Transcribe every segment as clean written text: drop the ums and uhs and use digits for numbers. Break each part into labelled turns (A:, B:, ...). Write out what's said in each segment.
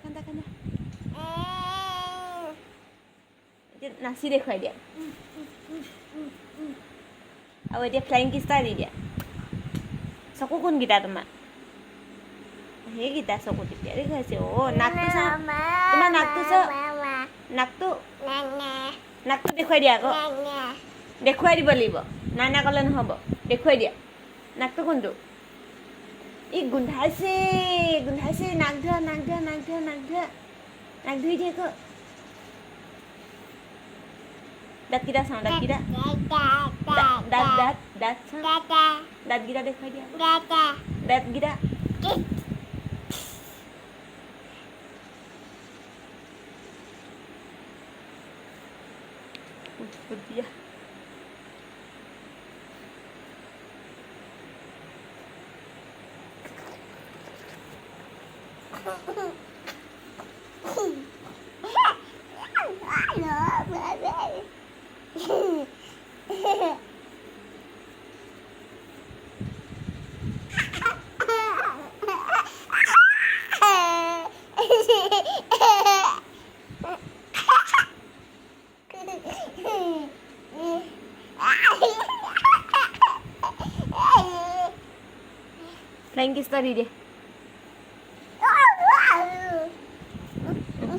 A: কান্দা কান্দা এতিয়া নাচি দেখুৱাই দিয়া আৰু এতিয়া ফ্লাইং কিষ্টাৰ দি দিয়া চকু কোনকেইটা তোমাৰ সেইকেইটা চকু তেতিয়া দেখুৱাইছে নাকটো চাওঁ তোমাৰ নাকটো চাওঁ নাকটো নাকটো দেখুৱাই দিয়া আকৌ দেখুৱাই দিব লাগিব নাই নাই ক'লে নহ'ব দেখুৱাই দিয়া নাকটো কোনটো ই গোন্ধাইছে গোন্ধাইছে নাক ধোৱা নাক ধোৱা নাক ধোৱা নাক ধোৱা নাক ধুই দিয়ে আকৌ দাঁতকেইটা চাওঁ দাঁতকেইটা দাঁত দাঁত দাঁত চাওঁ দাঁতকেইটা দেখুৱাই দিয়া দাঁতকেইটা দিয়া ফ্লাইং কিষ্টাৰ দি দিয়ে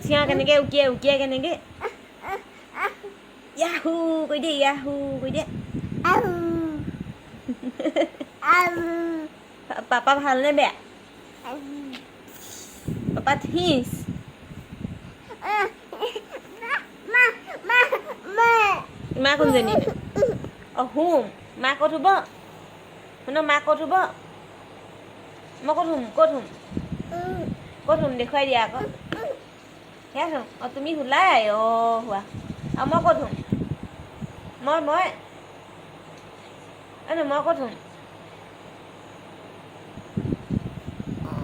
A: চিঞা কেনেকৈ উকিয়াই উকিয়াই কেনেকৈ ইয়াহু কৈ দিয়ে ইয়াহু কৈ দিয়ে পাপা ভালনে বেয়া পাপা থিছ মা কোনজনী হুম মা ক'ত হ'ব শুন মা ক'ত হ'ব মই ক'ত হুম দেখুৱাই দিয়া আকৌ সেয়া চোন তুমি শুলাই হোৱা আৰু মই ক'ত হুম মই ক'ত হুম